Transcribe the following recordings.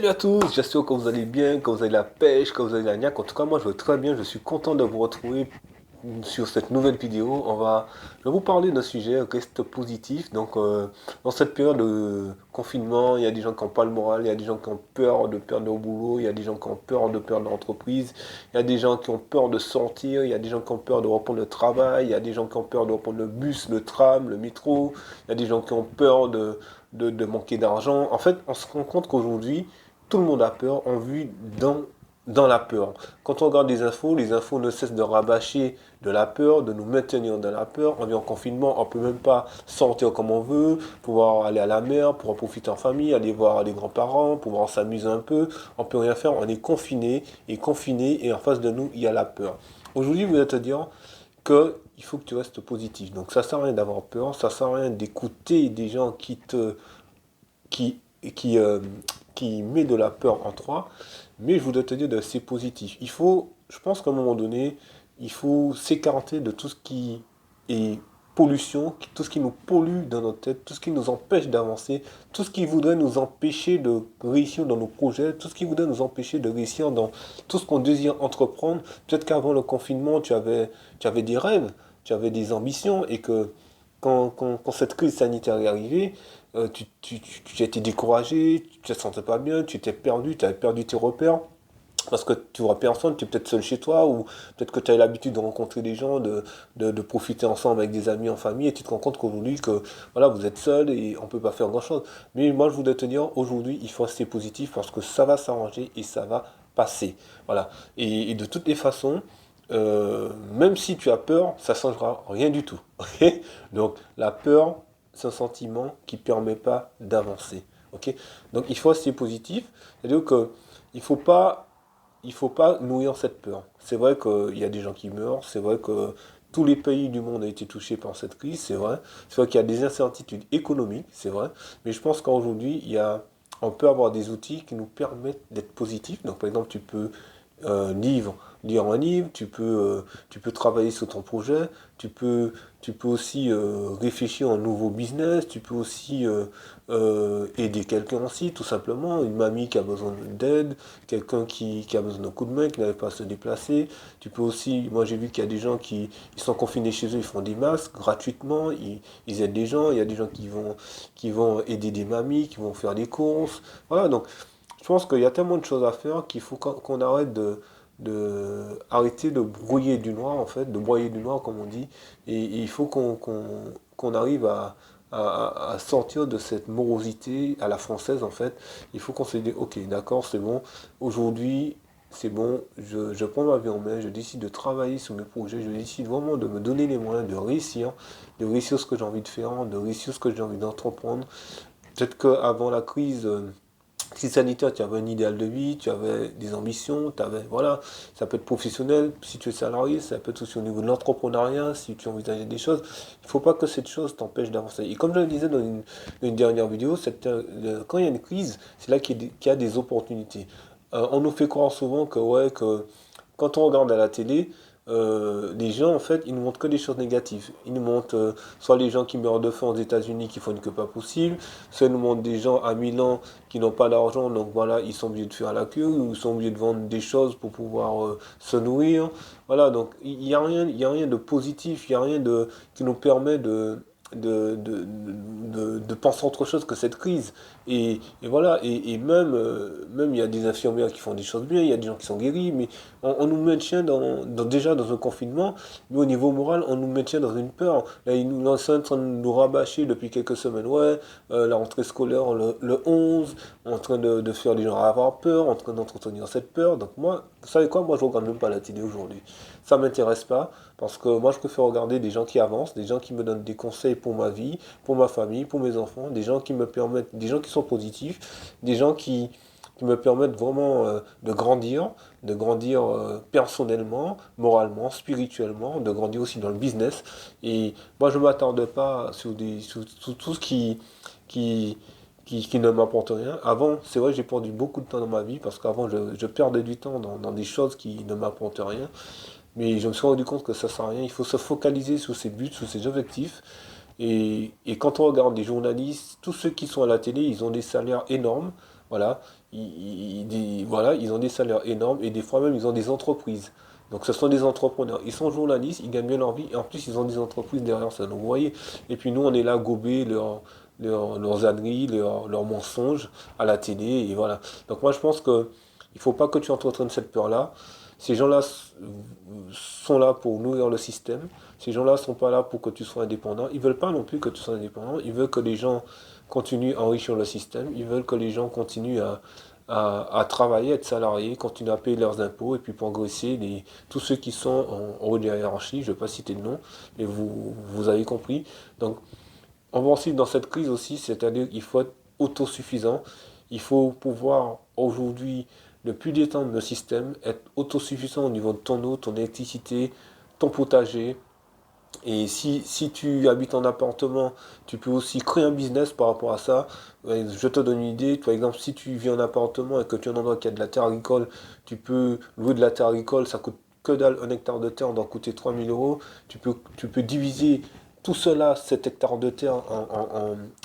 Salut à tous, j'espère que vous allez bien, que vous avez la pêche, que vous avez la niaque. En tout cas, moi je vais très bien, je suis content de vous retrouver sur cette nouvelle vidéo. Je vais vous parler d'un sujet, reste positif. Dans cette période de confinement, il y a des gens qui n'ont pas le moral, il y a des gens qui ont peur de perdre leur boulot, il y a des gens qui ont peur de perdre leur entreprise, il y a des gens qui ont peur de sortir, il y a des gens qui ont peur de reprendre le travail, il y a des gens qui ont peur de reprendre le bus, le tram, le métro, il y a des gens qui ont peur de manquer d'argent. En fait, on se rend compte qu'aujourd'hui, tout le monde a peur, on vit dans la peur. Quand on regarde les infos ne cessent de rabâcher de la peur, de nous maintenir dans la peur. On vit en confinement, on ne peut même pas sortir comme on veut, pouvoir aller à la mer, pouvoir profiter en famille, aller voir les grands-parents, pouvoir s'amuser un peu. On ne peut rien faire, on est confiné, et en face de nous, il y a la peur. Aujourd'hui, vous êtes à dire que il faut que tu restes positif. Donc ça sert à rien d'avoir peur, ça sert à rien d'écouter des gens qui, qui, euh, qui met de la peur en toi, mais je voudrais te dire de c'est positif. Je pense qu'à un moment donné, il faut s'écarter de tout ce qui est pollution, tout ce qui nous pollue dans notre tête, tout ce qui nous empêche d'avancer, tout ce qui voudrait nous empêcher de réussir dans nos projets, tout ce qui voudrait nous empêcher de réussir dans tout ce qu'on désire entreprendre. Peut-être qu'avant le confinement, tu avais des rêves, tu avais des ambitions et que quand cette crise sanitaire est arrivée, tu as été découragé, tu te sentais pas bien, tu t'es perdu, tu avais perdu tes repères. Parce que tu vois personne, tu es peut-être seul chez toi, ou peut-être que tu as l'habitude de rencontrer des gens, de profiter ensemble avec des amis en famille, et tu te rends compte qu'aujourd'hui, que voilà, vous êtes seul et on peut pas faire grand-chose. Mais moi, je voudrais te dire, aujourd'hui, il faut rester positif parce que ça va s'arranger et ça va passer. Voilà. Et de toutes les façons, même si tu as peur, ça ne changera rien du tout. Ok. Donc, la peur, c'est un sentiment qui ne permet pas d'avancer. Ok. Donc, il faut rester positif. C'est-à-dire que il faut pas nourrir cette peur. C'est vrai qu'il y a des gens qui meurent, c'est vrai que tous les pays du monde ont été touchés par cette crise, c'est vrai. C'est vrai qu'il y a des incertitudes économiques, c'est vrai. Mais je pense qu'aujourd'hui, on peut avoir des outils qui nous permettent d'être positifs. Donc, par exemple, tu peux livre, lire un livre, tu peux travailler sur ton projet, tu peux aussi réfléchir à un nouveau business, tu peux aussi aider quelqu'un aussi, tout simplement, une mamie qui a besoin d'aide, quelqu'un qui a besoin d'un coup de main, qui n'arrive pas à se déplacer. Tu peux aussi, moi j'ai vu qu'il y a des gens qui ils sont confinés chez eux, ils font des masques gratuitement, ils aident des gens, il y a des gens qui vont aider des mamies, qui vont faire des courses. Voilà, donc je pense qu'il y a tellement de choses à faire qu'il faut qu'on arrête arrêter de brouiller du noir, en fait, de broyer du noir, comme on dit. Et il faut qu'on arrive à sortir de cette morosité à la française, en fait. Il faut qu'on se dise, ok, d'accord, c'est bon. Aujourd'hui, c'est bon, je prends ma vie en main, je décide de travailler sur mes projets, je décide vraiment de me donner les moyens de réussir ce que j'ai envie de faire, de réussir ce que j'ai envie d'entreprendre. Peut-être qu'avant la crise, si sanitaire, tu avais un idéal de vie, tu avais des ambitions, tu avais, voilà, ça peut être professionnel, si tu es salarié, ça peut être aussi au niveau de l'entrepreneuriat, si tu envisages des choses. Il ne faut pas que cette chose t'empêche d'avancer. Et comme je le disais dans une dernière vidéo, quand il y a une crise, c'est là qu'il y a des opportunités. On nous fait croire souvent que, ouais, que quand on regarde à la télé, les gens, en fait, ils nous montrent que des choses négatives. Ils nous montrent soit les gens qui meurent de faim aux États-Unis qui font une queue pas possible, soit ils nous montrent des gens à Milan qui n'ont pas d'argent, donc voilà, ils sont obligés de faire la queue, ou ils sont obligés de vendre des choses pour pouvoir se nourrir. Voilà, donc il y a rien de positif, il n'y a rien qui nous permet de penser autre chose que cette crise. Et voilà, et même, même il y a des infirmières qui font des choses bien, il y a des gens qui sont guéris, mais on nous maintient déjà dans un confinement, mais au niveau moral, on nous maintient dans une peur. Là, ils sont en train de nous rabâcher depuis quelques semaines, ouais, la rentrée scolaire le 11, en train de faire les gens avoir peur, en train d'entretenir cette peur. Donc moi, vous savez quoi, moi je regarde même pas la télé aujourd'hui. Ça m'intéresse pas, parce que moi je préfère regarder des gens qui avancent, des gens qui me donnent des conseils pour ma vie, pour ma famille, pour mes enfants, des gens qui me permettent, des gens qui sont positifs, des gens qui me permettent vraiment de grandir personnellement, moralement, spirituellement, de grandir aussi dans le business. Et moi, je ne m'attarde pas sur tout ce qui, qui ne m'apporte rien. Avant, c'est vrai, j'ai perdu beaucoup de temps dans ma vie parce qu'avant, je perdais du temps dans des choses qui ne m'apportent rien. Mais je me suis rendu compte que ça ne sert à rien. Il faut se focaliser sur ses buts, sur ses objectifs. Et quand on regarde des journalistes, tous ceux qui sont à la télé, ils ont des salaires énormes. Voilà. voilà, ils ont des salaires énormes et des fois même ils ont des entreprises. Donc ce sont des entrepreneurs. Ils sont journalistes, ils gagnent bien leur vie et en plus ils ont des entreprises derrière ça. Donc vous voyez, et puis nous on est là à gober leurs âneries, leurs mensonges à la télé et voilà. Donc moi je pense que il faut pas que tu entretiennes cette peur-là. Ces gens-là sont là pour nourrir le système. Ces gens-là sont pas là pour que tu sois indépendant. Ils veulent pas non plus que tu sois indépendant. Ils veulent que les gens continuent à enrichir le système. Ils veulent que les gens continuent à travailler, à être salariés, continuer à payer leurs impôts et puis progresser tous ceux qui sont en haut de la hiérarchie. Je ne vais pas citer de nom, mais vous avez compris. Donc, on va ensuite dans cette crise aussi, c'est-à-dire qu'il faut être autosuffisant. Il faut pouvoir aujourd'hui ne plus détendre le système, être autosuffisant au niveau de ton eau, ton électricité, ton potager, et si tu habites en appartement, tu peux aussi créer un business par rapport à ça. Je te donne une idée. Par exemple, si tu vis en appartement et que tu es un endroit qui a de la terre agricole, tu peux louer de la terre agricole. Ça coûte que dalle. Un hectare de terre doit coûter 3 000 euros. Tu peux diviser tout cela, cet hectare de terre,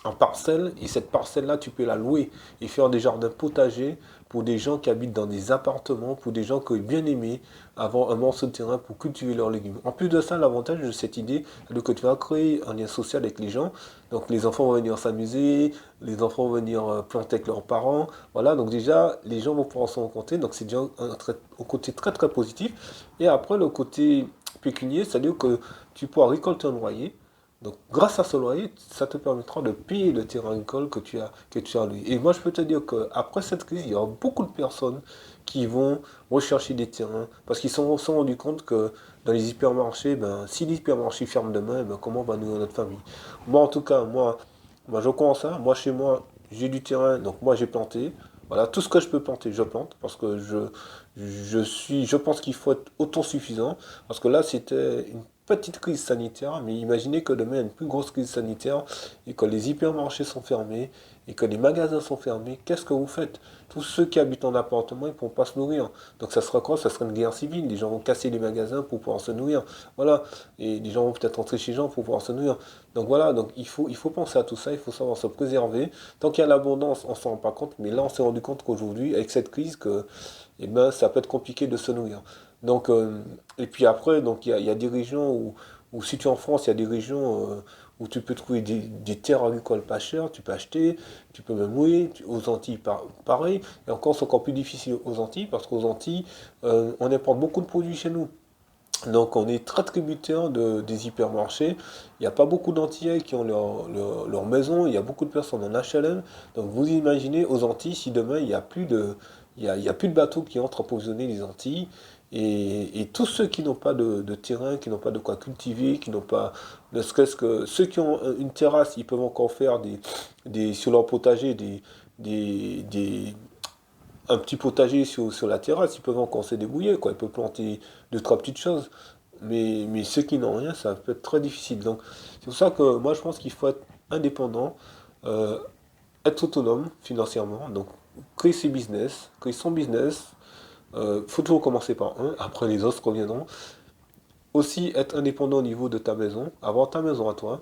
en parcelles. Et cette parcelle-là, tu peux la louer et faire des jardins potagers pour des gens qui habitent dans des appartements, pour des gens qui ont bien aimé avoir un morceau de terrain pour cultiver leurs légumes. En plus de ça, l'avantage de cette idée, c'est que tu vas créer un lien social avec les gens. Donc les enfants vont venir s'amuser, les enfants vont venir planter avec leurs parents. Voilà, donc déjà, les gens vont pouvoir se rencontrer. Donc c'est déjà un côté très très positif. Et après, le côté pécunier, c'est-à-dire que tu pourras récolter un loyer. Donc, grâce à ce loyer, ça te permettra de payer le terrain agricole que tu as loué. Et moi, je peux te dire qu'après cette crise, il y aura beaucoup de personnes qui vont rechercher des terrains parce qu'ils se sont rendus compte que dans les hypermarchés, ben, si l'hypermarché ferme demain, ben, comment va nourrir notre famille? Moi, en tout cas, moi, je comprends ça. Moi, chez moi, j'ai du terrain, donc moi, j'ai planté. Voilà, tout ce que je peux planter, je plante parce que je pense qu'il faut être autosuffisant parce que là, c'était une petite crise sanitaire, mais imaginez que demain, il y a une plus grosse crise sanitaire et que les hypermarchés sont fermés et que les magasins sont fermés. Qu'est-ce que vous faites? Tous ceux qui habitent en appartement, ils ne pourront pas se nourrir. Donc ça sera quoi? Ça sera une guerre civile. Les gens vont casser les magasins pour pouvoir se nourrir. Voilà. Et les gens vont peut-être rentrer chez les gens pour pouvoir se nourrir. Donc voilà, donc il faut penser à tout ça, il faut savoir se préserver. Tant qu'il y a l'abondance, on ne s'en rend pas compte, mais là on s'est rendu compte qu'aujourd'hui, avec cette crise, eh ben, ça peut être compliqué de se nourrir. Donc, et puis après, donc il y a des régions où si tu es en France, il y a des régions où tu peux trouver des terres agricoles pas chères, tu peux acheter, tu peux même louer. Aux Antilles, pareil. Et encore, c'est encore plus difficile aux Antilles parce qu'aux Antilles, on importe beaucoup de produits chez nous. Donc on est très tributaire des hypermarchés. Il n'y a pas beaucoup d'Antillais qui ont leur maison. Il y a beaucoup de personnes en HLM. Donc vous imaginez aux Antilles si demain il y a plus de bateaux qui entrent approvisionner les Antilles. Et tous ceux qui n'ont pas de terrain, qui n'ont pas de quoi cultiver, qui n'ont pas, ne serait-ce que ceux qui ont une terrasse, ils peuvent encore faire sur leur potager des, un petit potager sur la terrasse, ils peuvent encore se débrouiller, quoi. Ils peuvent planter deux, trois petites choses. Mais ceux qui n'ont rien, ça peut être très difficile. Donc, c'est pour ça que moi, je pense qu'il faut être indépendant, euh, être autonome financièrement. Donc, créer ses business, créer son business. Il faut toujours commencer par un, après les autres reviendront. Aussi, être indépendant au niveau de ta maison, avoir ta maison à toi.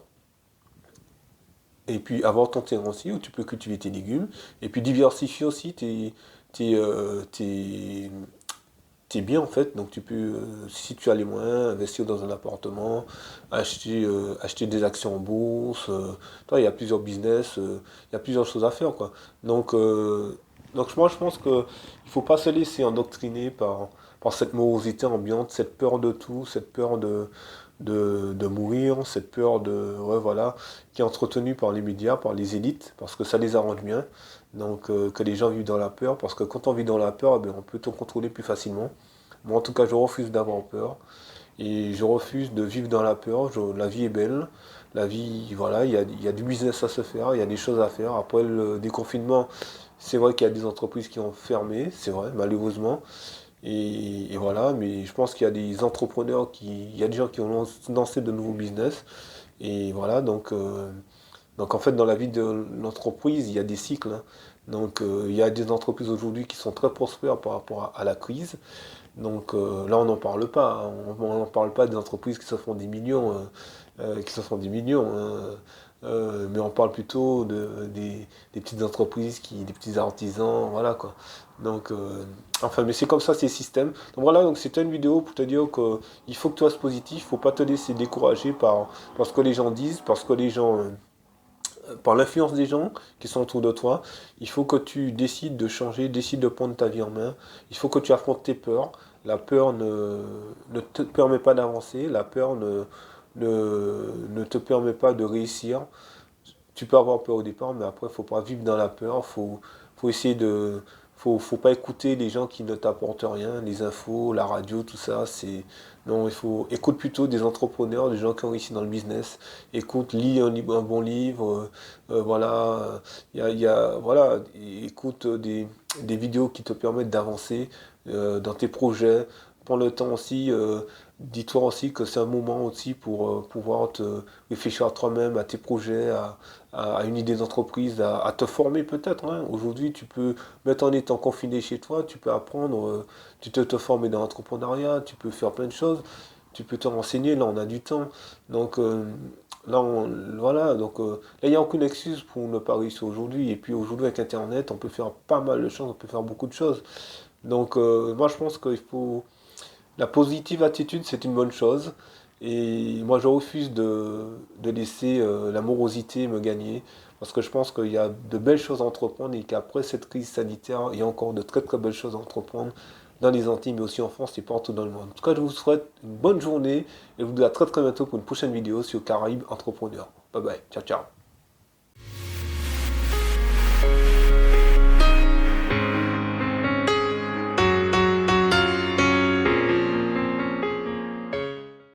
Et puis avoir ton terrain aussi où tu peux cultiver tes légumes. Et puis diversifier aussi tes biens en fait. Donc tu peux, si tu as les moyens, investir dans un appartement, acheter des actions en bourse. Toi, il y a plusieurs business, il y a plusieurs choses à faire quoi. Donc, moi je pense que il faut pas se laisser endoctriner par cette morosité ambiante, cette peur de tout, cette peur de mourir, cette peur ouais, voilà, qui est entretenue par les médias, par les élites, parce que ça les arrange bien. Donc que les gens vivent dans la peur, parce que quand on vit dans la peur, eh bien, on peut tout contrôler plus facilement. Moi en tout cas, je refuse d'avoir peur, et je refuse de vivre dans la peur. La vie est belle, la vie, voilà, il y a du business à se faire, il y a des choses à faire. Après le déconfinement, c'est vrai qu'il y a des entreprises qui ont fermé, c'est vrai, malheureusement. Et voilà, mais je pense qu'il y a des entrepreneurs il y a des gens qui ont lancé de nouveaux business. Et voilà, donc en fait, dans la vie de l'entreprise, il y a des cycles, hein. Donc il y a des entreprises aujourd'hui qui sont très prospères par rapport à la crise. Donc là, on n'en parle pas, hein. On n'en parle pas des entreprises qui se font des millions, qui se font des millions, hein. mais on parle plutôt des petites entreprises, des petits artisans, voilà quoi. Donc, enfin, mais c'est comme ça ces systèmes. Donc voilà, donc c'était une vidéo pour te dire que il faut que tu restes positif, faut pas te laisser décourager par ce que les gens disent, parce que les gens, par l'influence des gens qui sont autour de toi. Il faut que tu décides de changer, décides de prendre ta vie en main. Il faut que tu affrontes tes peurs. La peur ne te permet pas d'avancer, la peur ne te permet pas de réussir. Tu peux avoir peur au départ, mais après, il faut pas vivre dans la peur. Faut essayer de. Faut pas écouter les gens qui ne t'apportent rien, les infos, la radio, tout ça. Non, il faut. Écoute plutôt des entrepreneurs, des gens qui ont réussi dans le business. Écoute, lis un bon livre. Voilà. Voilà. Écoute des vidéos qui te permettent d'avancer dans tes projets. Prends le temps aussi. Dis-toi aussi que c'est un moment aussi pour pouvoir te réfléchir à toi-même, à tes projets, à une idée d'entreprise, à te former peut-être, hein. Aujourd'hui, tu peux, même en étant confiné chez toi, tu peux apprendre, tu peux te former dans l'entrepreneuriat, tu peux faire plein de choses, tu peux te renseigner, là on a du temps. Donc voilà, donc là il n'y a aucune excuse pour ne pas réussir aujourd'hui. Et puis aujourd'hui avec Internet, on peut faire pas mal de choses, on peut faire beaucoup de choses. Donc moi je pense qu'il faut la positive attitude, c'est une bonne chose. Et moi, je refuse de laisser la morosité me gagner. Parce que je pense qu'il y a de belles choses à entreprendre et qu'après cette crise sanitaire, il y a encore de très très belles choses à entreprendre dans les Antilles, mais aussi en France et partout dans le monde. En tout cas, je vous souhaite une bonne journée et je vous dis à très très bientôt pour une prochaine vidéo sur Caraïbes Entrepreneurs. Bye bye, ciao ciao.